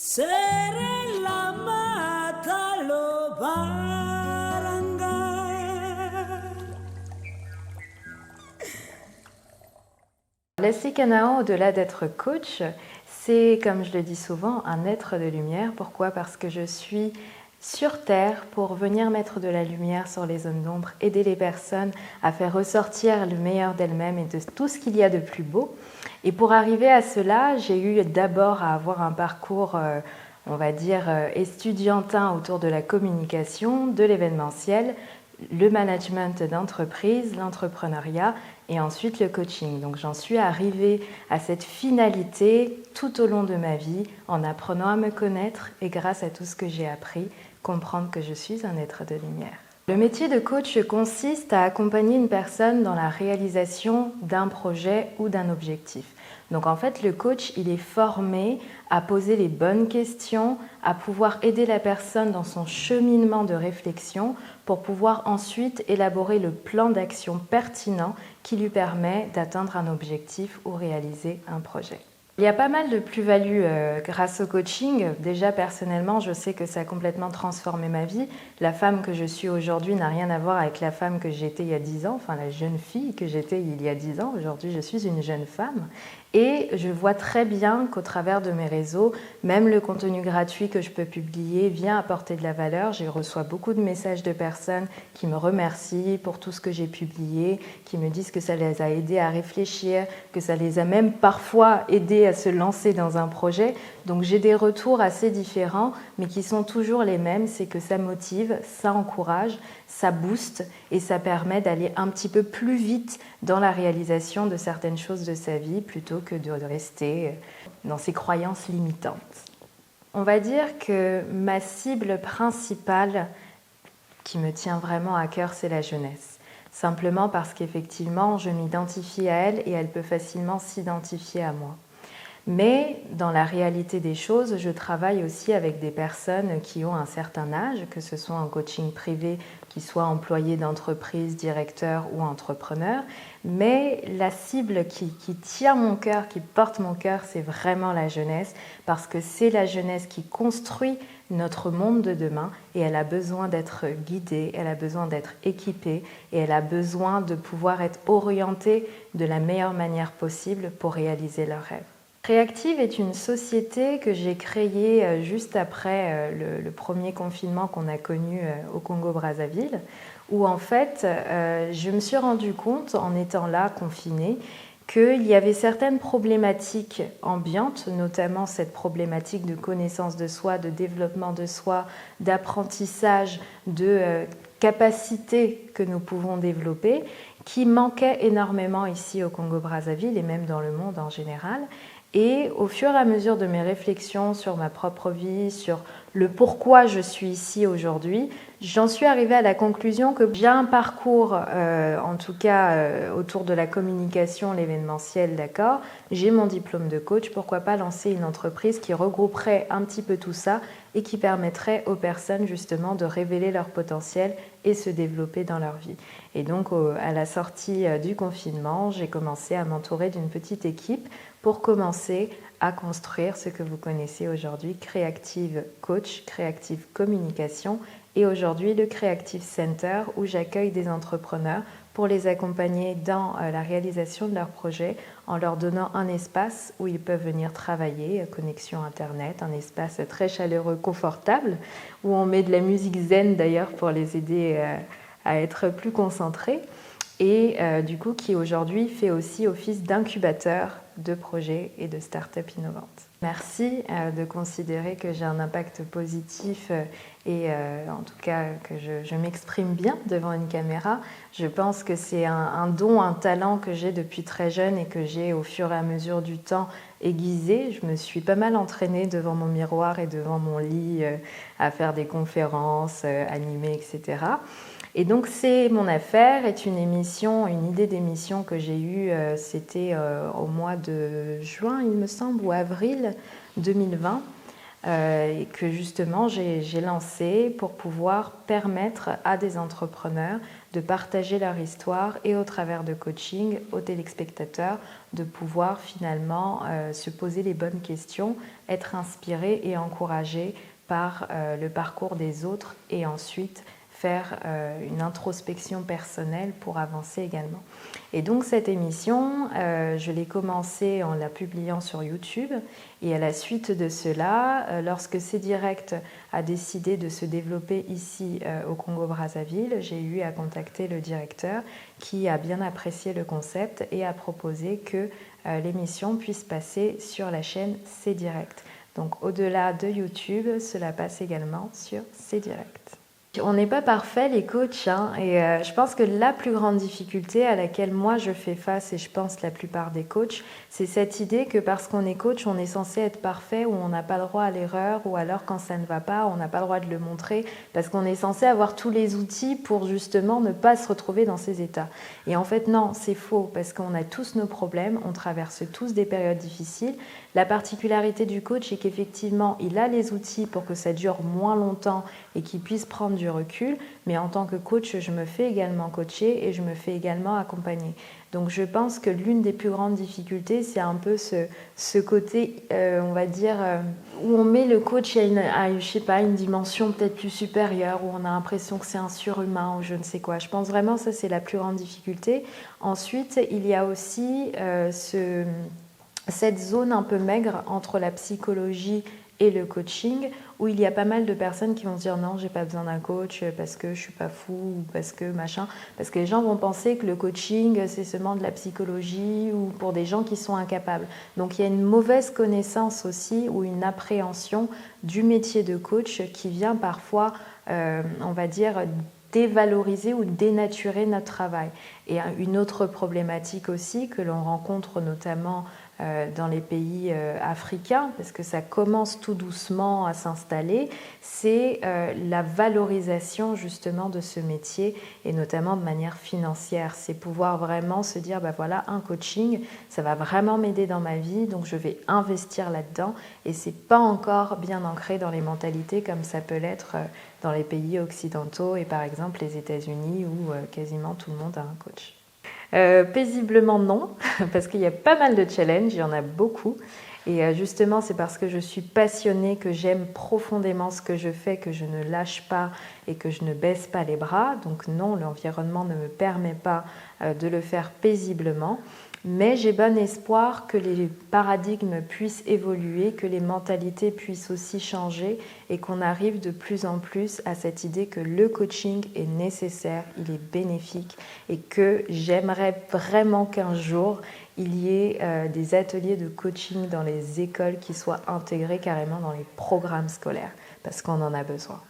Serella matalo barangay. Leslie Canaan, au-delà d'être coach, c'est, comme je le dis souvent, un être de lumière. Pourquoi ? Parce que je suis sur Terre pour venir mettre de la lumière sur les zones d'ombre, aider les personnes à faire ressortir le meilleur d'elles-mêmes et de tout ce qu'il y a de plus beau. Et pour arriver à cela, j'ai eu d'abord à avoir un parcours, on va dire, estudiantin autour de la communication, de l'événementiel, le management d'entreprise, l'entrepreneuriat et ensuite le coaching. Donc j'en suis arrivée à cette finalité tout au long de ma vie en apprenant à me connaître et grâce à tout ce que j'ai appris, comprendre que je suis un être de lumière. Le métier de coach consiste à accompagner une personne dans la réalisation d'un projet ou d'un objectif. Donc en fait, le coach, il est formé à poser les bonnes questions, à pouvoir aider la personne dans son cheminement de réflexion pour pouvoir ensuite élaborer le plan d'action pertinent qui lui permet d'atteindre un objectif ou réaliser un projet. Il y a pas mal de plus-values grâce au coaching. Déjà, personnellement, je sais que ça a complètement transformé ma vie. La femme que je suis aujourd'hui n'a rien à voir avec la femme que j'étais il y a 10 ans, enfin la jeune fille que j'étais il y a 10 ans. Aujourd'hui, je suis une jeune femme. Et je vois très bien qu'au travers de mes réseaux, même le contenu gratuit que je peux publier vient apporter de la valeur. Je reçois beaucoup de messages de personnes qui me remercient pour tout ce que j'ai publié, qui me disent que ça les a aidés à réfléchir, que ça les a même parfois aidés à se lancer dans un projet. Donc j'ai des retours assez différents, mais qui sont toujours les mêmes. C'est que ça motive, ça encourage, ça booste et ça permet d'aller un petit peu plus vite dans la réalisation de certaines choses de sa vie plutôt que de rester dans ses croyances limitantes. On va dire que ma cible principale qui me tient vraiment à cœur, c'est la jeunesse. Simplement parce qu'effectivement, je m'identifie à elle et elle peut facilement s'identifier à moi. Mais dans la réalité des choses, je travaille aussi avec des personnes qui ont un certain âge, que ce soit en coaching privé, qu'ils soient employés d'entreprise, directeurs ou entrepreneurs. Mais la cible qui tient mon cœur, qui porte mon cœur, c'est vraiment la jeunesse, parce que c'est la jeunesse qui construit notre monde de demain et elle a besoin d'être guidée, elle a besoin d'être équipée et elle a besoin de pouvoir être orientée de la meilleure manière possible pour réaliser leurs rêves. Créactive est une société que j'ai créée juste après le premier confinement qu'on a connu au Congo-Brazzaville, où en fait je me suis rendu compte en étant là confinée qu'il y avait certaines problématiques ambiantes, notamment cette problématique de connaissance de soi, de développement de soi, d'apprentissage, de capacités que nous pouvons développer, qui manquaient énormément ici au Congo-Brazzaville et même dans le monde en général. Et au fur et à mesure de mes réflexions sur ma propre vie, sur le pourquoi je suis ici aujourd'hui, j'en suis arrivée à la conclusion que j'ai un parcours, en tout cas autour de la communication, l'événementiel, d'accord. J'ai mon diplôme de coach, pourquoi pas lancer une entreprise qui regrouperait un petit peu tout ça et qui permettrait aux personnes justement de révéler leur potentiel et se développer dans leur vie. Et donc à la sortie du confinement, j'ai commencé à m'entourer d'une petite équipe pour commencer à construire ce que vous connaissez aujourd'hui, Créactive Coach, Créactive Communication et aujourd'hui le Creative Center où j'accueille des entrepreneurs pour les accompagner dans la réalisation de leurs projets en leur donnant un espace où ils peuvent venir travailler, connexion internet, un espace très chaleureux, confortable, où on met de la musique zen d'ailleurs pour les aider à être plus concentrés et du coup qui aujourd'hui fait aussi office d'incubateur de projets et de start-up innovantes. Merci de considérer que j'ai un impact positif et en tout cas que je m'exprime bien devant une caméra. Je pense que c'est un don, un talent que j'ai depuis très jeune et que j'ai au fur et à mesure du temps aiguisé. Je me suis pas mal entraînée devant mon miroir et devant mon lit à faire des conférences, animer, etc. Et donc C'est mon affaire est une émission, une idée d'émission que j'ai eue, c'était au mois de juin il me semble, ou avril 2020, et que justement j'ai lancé pour pouvoir permettre à des entrepreneurs de partager leur histoire et au travers de coaching aux téléspectateurs de pouvoir finalement se poser les bonnes questions, être inspirés et encouragés par le parcours des autres et ensuite faire une introspection personnelle pour avancer également. Et donc cette émission, je l'ai commencée en la publiant sur YouTube et à la suite de cela, lorsque C-Direct a décidé de se développer ici au Congo-Brazzaville, j'ai eu à contacter le directeur qui a bien apprécié le concept et a proposé que l'émission puisse passer sur la chaîne C-Direct. Donc au-delà de YouTube, cela passe également sur C-Direct. On n'est pas parfait les coachs et je pense que la plus grande difficulté à laquelle moi je fais face et je pense la plupart des coachs, c'est cette idée que parce qu'on est coach, on est censé être parfait ou on n'a pas le droit à l'erreur ou alors quand ça ne va pas, on n'a pas le droit de le montrer parce qu'on est censé avoir tous les outils pour justement ne pas se retrouver dans ces états. Et en fait non, c'est faux parce qu'on a tous nos problèmes, on traverse tous des périodes difficiles. La particularité du coach est qu'effectivement, il a les outils pour que ça dure moins longtemps et qu'il puisse prendre du recul, mais en tant que coach, je me fais également coacher et je me fais également accompagner. Donc je pense que l'une des plus grandes difficultés, c'est un peu ce côté, on va dire, où on met le coach je sais pas, une dimension peut-être plus supérieure, où on a l'impression que c'est un surhumain ou je ne sais quoi. Je pense vraiment que ça, c'est la plus grande difficulté. Ensuite, il y a aussi cette zone un peu maigre entre la psychologie et le coaching, où il y a pas mal de personnes qui vont se dire non, j'ai pas besoin d'un coach parce que je suis pas fou ou parce que machin, parce que les gens vont penser que le coaching c'est seulement de la psychologie ou pour des gens qui sont incapables. Donc il y a une mauvaise connaissance aussi ou une appréhension du métier de coach qui vient parfois, on va dire, dévaloriser ou dénaturer notre travail. Et une autre problématique aussi que l'on rencontre notamment dans les pays africains, parce que ça commence tout doucement à s'installer, c'est la valorisation justement de ce métier et notamment de manière financière. C'est pouvoir vraiment se dire, bah voilà, un coaching, ça va vraiment m'aider dans ma vie, donc je vais investir là-dedans et c'est pas encore bien ancré dans les mentalités comme ça peut l'être dans les pays occidentaux et par exemple les États-Unis où quasiment tout le monde a un coach. Paisiblement non, parce qu'il y a pas mal de challenges, il y en a beaucoup. Et justement, c'est parce que je suis passionnée, que j'aime profondément ce que je fais, que je ne lâche pas et que je ne baisse pas les bras. Donc non, l'environnement ne me permet pas de le faire paisiblement. Mais j'ai bon espoir que les paradigmes puissent évoluer, que les mentalités puissent aussi changer et qu'on arrive de plus en plus à cette idée que le coaching est nécessaire, il est bénéfique et que j'aimerais vraiment qu'un jour il y ait des ateliers de coaching dans les écoles qui soient intégrés carrément dans les programmes scolaires parce qu'on en a besoin.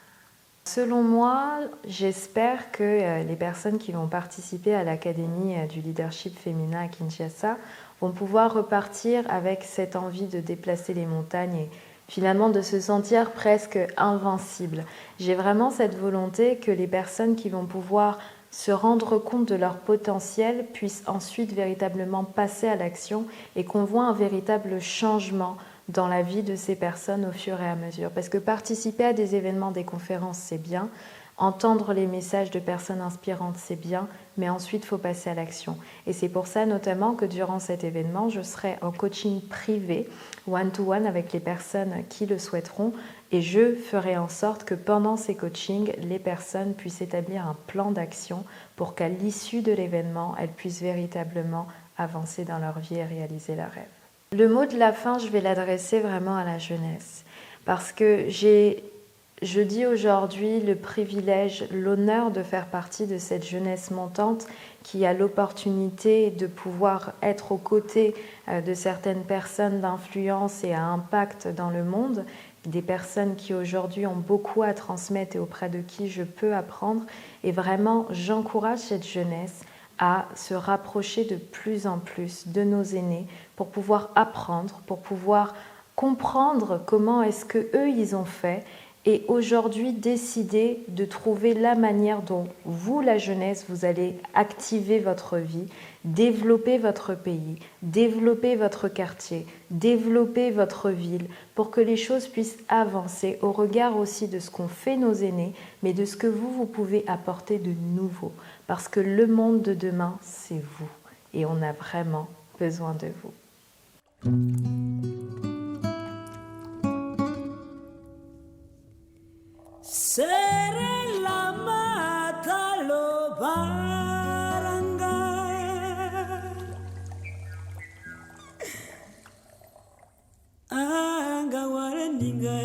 Selon moi, j'espère que les personnes qui vont participer à l'Académie du leadership féminin à Kinshasa vont pouvoir repartir avec cette envie de déplacer les montagnes et finalement de se sentir presque invincible. J'ai vraiment cette volonté que les personnes qui vont pouvoir se rendre compte de leur potentiel puissent ensuite véritablement passer à l'action et qu'on voit un véritable changement dans la vie de ces personnes au fur et à mesure. Parce que participer à des événements, des conférences, c'est bien. Entendre les messages de personnes inspirantes, c'est bien. Mais ensuite, il faut passer à l'action. Et c'est pour ça notamment que durant cet événement, je serai en coaching privé, one-to-one avec les personnes qui le souhaiteront. Et je ferai en sorte que pendant ces coachings, les personnes puissent établir un plan d'action pour qu'à l'issue de l'événement, elles puissent véritablement avancer dans leur vie et réaliser leurs rêves. Le mot de la fin, je vais l'adresser vraiment à la jeunesse parce que je dis aujourd'hui le privilège, l'honneur de faire partie de cette jeunesse montante qui a l'opportunité de pouvoir être aux côtés de certaines personnes d'influence et à impact dans le monde, des personnes qui aujourd'hui ont beaucoup à transmettre et auprès de qui je peux apprendre. Et vraiment, j'encourage cette jeunesse à se rapprocher de plus en plus de nos aînés pour pouvoir apprendre, pour pouvoir comprendre comment est-ce que eux ils ont fait et aujourd'hui décider de trouver la manière dont vous, la jeunesse, vous allez activer votre vie, développer votre pays, développer votre quartier, développer votre ville pour que les choses puissent avancer au regard aussi de ce qu'ont fait nos aînés, mais de ce que vous pouvez apporter de nouveau. Parce que le monde de demain, c'est vous et on a vraiment besoin de vous. Sere la mata lo baranga anga wareninga